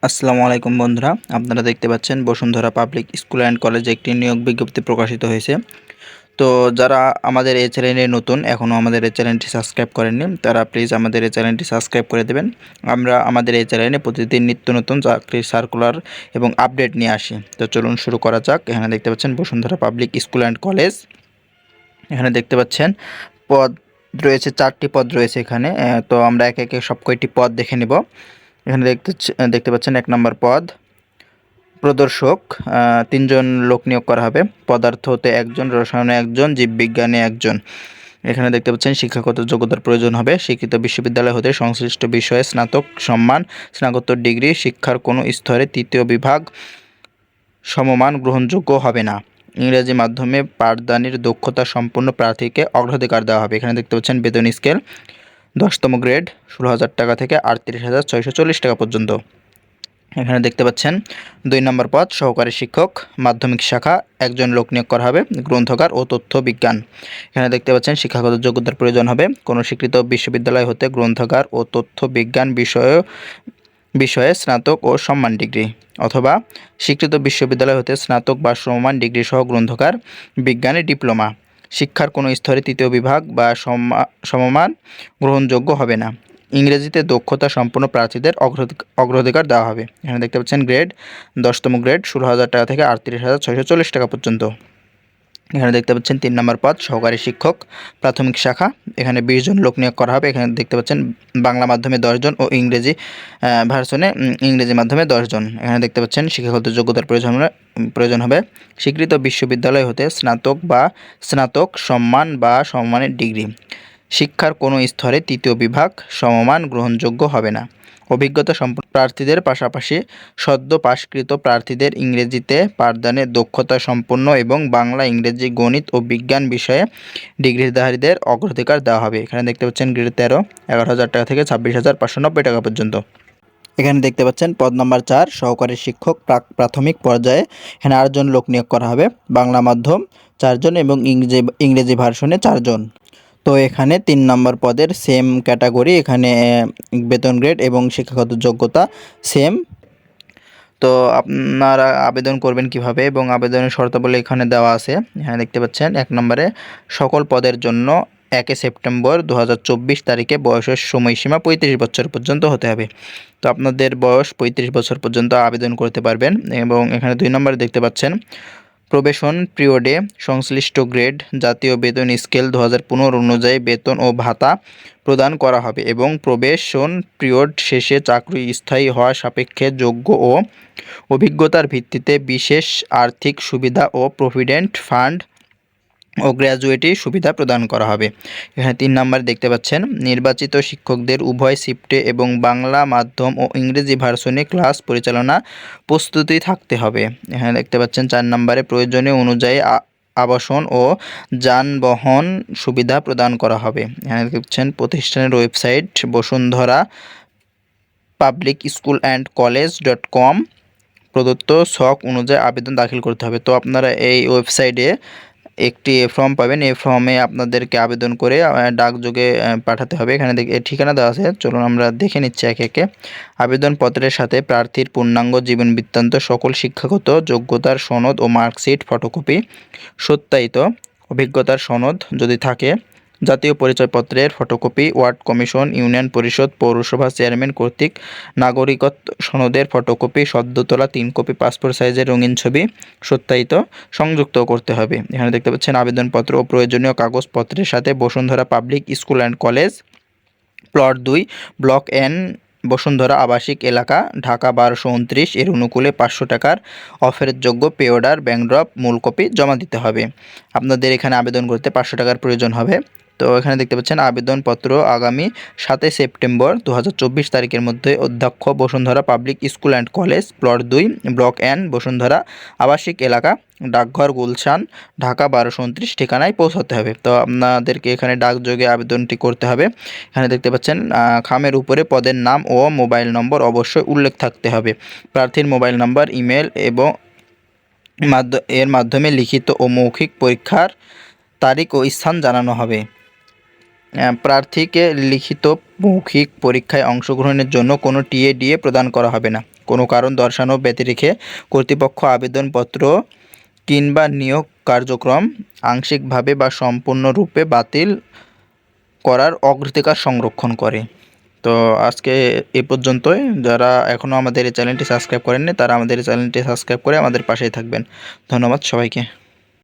আসসালামু আলাইকুম বন্ধুরা, আপনারা দেখতে পাচ্ছেন বসুন্ধরা পাবলিক স্কুল অ্যান্ড কলেজে একটি নিয়োগ বিজ্ঞপ্তি প্রকাশিত হয়েছে। তো যারা আমাদের এই চ্যানেলে নতুন, এখনও আমাদের এই চ্যানেলটি সাবস্ক্রাইব করেননি, তারা প্লিজ আমাদের এই চ্যানেলটি সাবস্ক্রাইব করে দেবেন। আমরা আমাদের এই চ্যানেলে প্রতিদিন নিত্য নতুন চাকরির সার্কুলার এবং আপডেট নিয়ে আসি। তো চলুন শুরু করা যাক। এখানে দেখতে পাচ্ছেন Bashundhara public school and college. এখানে দেখতে পাচ্ছেন পদ রয়েছে, 4টি পদ রয়েছে এখানে। তো আমরা একে একে সব কয়টি পদ দেখে নেব। এখানে দেখতে পাচ্ছেন 1 নম্বর পদ প্রদর্শক। 3 জন লোক নিয়োগ করা হবে। পদার্থ হতে 1 জন, রসায়নে 1 জন, জীববিজ্ঞানে 1 জন। এখানে দেখতে পাচ্ছেন শিক্ষাগত যোগ্যতার প্রয়োজন হবে। স্বীকৃত বিশ্ববিদ্যালয় হতে সংশ্লিষ্ট বিষয়ে স্নাতক সম্মান, স্নাতকোত্তর ডিগ্রি, শিক্ষার কোনো স্তরে 3য় বিভাগ সমমান গ্রহণযোগ্য হবে না। ইংরেজি মাধ্যমে পাঠদানের দক্ষতা সম্পন্ন প্রার্থীকে অগ্রাধিকার দেওয়া হবে। এখানে দেখতে পাচ্ছেন বেতন স্কেল 10তম গ্রেড 16,000 টাকা থেকে 38,640 টাকা পর্যন্ত। এখানে দেখতে পাচ্ছেন 2 নম্বর পদ সহকারী শিক্ষক, মাধ্যমিক শাখা। 1 জন লোক নিয়োগ করা হবে। গ্রন্থাগার ও তথ্য বিজ্ঞান। এখানে দেখতে পাচ্ছেন শিক্ষাগত যোগ্যতার প্রয়োজন হবে। কোনো স্বীকৃত বিশ্ববিদ্যালয় হতে গ্রন্থাগার ও তথ্য বিজ্ঞান বিষয়ে স্নাতক ও সম্মান ডিগ্রি, অথবা স্বীকৃত বিশ্ববিদ্যালয় হতে স্নাতক বা সমমান ডিগ্রি সহ গ্রন্থাগার বিজ্ঞানে ডিপ্লোমা। শিক্ষার কোনো স্তরে 3য় বিভাগ বা সমমান গ্রহণযোগ্য হবে না। ইংরেজিতে দক্ষতা সম্পন্ন প্রার্থীদের অগ্রাধিকার দেওয়া হবে। এখানে দেখতে পাচ্ছেন গ্রেড 10তম গ্রেড 16,000 টাকা থেকে 38,640 টাকা পর্যন্ত। এখানে দেখতে পাচ্ছেন 3 নম্বর পদ সহকারী শিক্ষক, প্রাথমিক শাখা। এখানে 20 জন লোক নিয়োগ করা হবে। এখানে দেখতে পাচ্ছেন বাংলা মাধ্যমে 10 জন ও ইংরেজি ভার্সনে ইংরেজি মাধ্যমে 10 জন। এখানে দেখতে পাচ্ছেন শিক্ষাগত যোগ্যতার প্রয়োজন হবে। স্বীকৃত বিশ্ববিদ্যালয় হতে স্নাতক বা স্নাতক সম্মান বা সমমানের ডিগ্রি। শিক্ষার কোনো স্তরে 3য় বিভাগ সমমান গ্রহণযোগ্য হবে না। অভিজ্ঞতা সম্পন্ন প্রার্থীদের পাশাপাশি সদ্য পাশকৃত প্রার্থীদের ইংরেজিতে পাঠদানে দক্ষতা সম্পন্ন এবং বাংলা, ইংরেজি, গণিত ও বিজ্ঞান বিষয়ে ডিগ্রিধারীদের অগ্রাধিকার দেওয়া হবে। এখানে দেখতে পাচ্ছেন গ্রেড 13 11,000 টাকা থেকে 26,590 টাকা পর্যন্ত। এখানে দেখতে পাচ্ছেন পদ নম্বর 4 সহকারী শিক্ষক প্রাথমিক পর্যায়ে। এখানে 8 জন লোক নিয়োগ করা হবে। বাংলা মাধ্যম 4 জন এবং ইংরেজি ভার্সনে 4 জন। তো এখানে 3 নম্বর পদের সেম ক্যাটাগরি। এখানে বেতন গ্রেড এবং শিক্ষাগত যোগ্যতা সেম। তো আপনারা আবেদন করবেন কিভাবে এবং আবেদনের শর্তাবলী এখানে দেওয়া আছে। এখানে দেখতে পাচ্ছেন 1 নম্বরে সকল পদের জন্য 1 সেপ্টেম্বর 2024 তারিখে বয়সের সময়সীমা 35 বছর পর্যন্ত হতে হবে। তো আপনাদের বয়স 35 বছর পর্যন্ত আবেদন করতে পারবেন। এবং এখানে 2 নম্বরে দেখতে পাচ্ছেন প্রবেশন পিরিয়ডে সংশ্লিষ্ট গ্রেড জাতীয় বেতন স্কেল 2015 অনুযায়ী বেতন ও ভাতা প্রদান করা হবে এবং প্রবেশন পিরিয়ড শেষে চাকরি স্থায়ী হওয়া সাপেক্ষে যোগ্য ও অভিজ্ঞতার ভিত্তিতে বিশেষ আর্থিক সুবিধা ও প্রভিডেন্ট ফান্ড ও গ্র্যাজুয়েটি সুবিধা প্রদান করা হবে। এখানে 3 নম্বরে দেখতে পাচ্ছেন নির্বাচিত শিক্ষকদের উভয় শিফটে এবং বাংলা মাধ্যম ও ইংরেজি ভার্সনে ক্লাস পরিচালনা প্রস্তুতি থাকতে হবে। এখানে দেখতে পাচ্ছেন 4 নম্বরে প্রয়োজনীয় অনুযায়ী আবাসন ও যানবাহন সুবিধা প্রদান করা হবে। এখানে দেখছেন প্রতিষ্ঠানের website Bashundhara public school and college dot com. প্রদত্ত ছক অনুযায়ী আবেদন দাখিল করতে হবে। তো আপনারা এই ওয়েবসাইটে একটি ফর্ম পাবেন। এই ফর্মে আপনাদেরকে আবেদন করে ডাকযোগে পাঠাতে হবে। এখানে ঠিকানা দেওয়া আছে। চলুন আমরা দেখে নিচ্ছি একে একে। আবেদনপত্রের সাথে প্রার্থীর পূর্ণাঙ্গ জীবন বৃত্তান্ত, সকল শিক্ষাগত যোগ্যতার সনদ ও মার্কশিট ফটোকপি, সত্যায়িত অভিজ্ঞতার সনদ যদি থাকে, জাতীয় পরিচয়পত্রের ফটোকপি, ওয়ার্ড কমিশন, ইউনিয়ন পরিষদ, পৌরসভা চেয়ারম্যান কর্তৃক নাগরিকত্ব সনদের ফটোকপি, সদ্য তোলা 3 কপি পাসপোর্ট সাইজের রঙিন ছবি সত্যায়িত সংযুক্ত করতে হবে। এখানে দেখতে পাচ্ছেন আবেদনপত্র ও প্রয়োজনীয় কাগজপত্রের সাথে Bashundhara public school and college, plot 2, block N, Bashundhara আবাসিক এলাকা, ঢাকা 1229 এর অনুকূলে 500 টাকার অফেরতযোগ্য পে অর্ডার ব্যাংক ড্রপ মূল কপি জমা দিতে হবে। আপনাদের এখানে আবেদন করতে 500 টাকার প্রয়োজন হবে। তো এখানে দেখতে পাচ্ছেন আবেদনপত্র আগামী 7 সেপ্টেম্বর 2024 তারিখের মধ্যে অধ্যক্ষ Bashundhara public school and college, plot 2, block N, Bashundhara আবাসিক এলাকা, ডাকঘর গুলশান, ঢাকা 1229 ঠিকানায় পৌঁছাতে হবে। তো আপনাদেরকে এখানে ডাকযোগে আবেদনটি করতে হবে। এখানে দেখতে পাচ্ছেন খামের উপরে পদের নাম ও মোবাইল নম্বর অবশ্যই উল্লেখ থাকতে হবে। প্রার্থীর মোবাইল নম্বর, ইমেল এবং এর মাধ্যমে লিখিত ও মৌখিক পরীক্ষার তারিখ ও স্থান জানানো হবে। প্রার্থীকে লিখিত মৌখিক পরীক্ষায় অংশগ্রহণের জন্য কোনো টিএ/ডিএ প্রদান করা হবে না। কোনো কারণ দর্শানো ব্যতিরেকে কর্তৃপক্ষ আবেদনপত্র কিংবা নিয়োগ কার্যক্রম আংশিকভাবে বা সম্পূর্ণরূপে বাতিল করার অগ্রাধিকার সংরক্ষণ করে। তো আজকে এ পর্যন্তই। যারা এখনও আমাদের এই চ্যানেলটি সাবস্ক্রাইব করেননি তারা আমাদের এই চ্যানেলটি সাবস্ক্রাইব করে আমাদের পাশেই থাকবেন। ধন্যবাদ সবাইকে।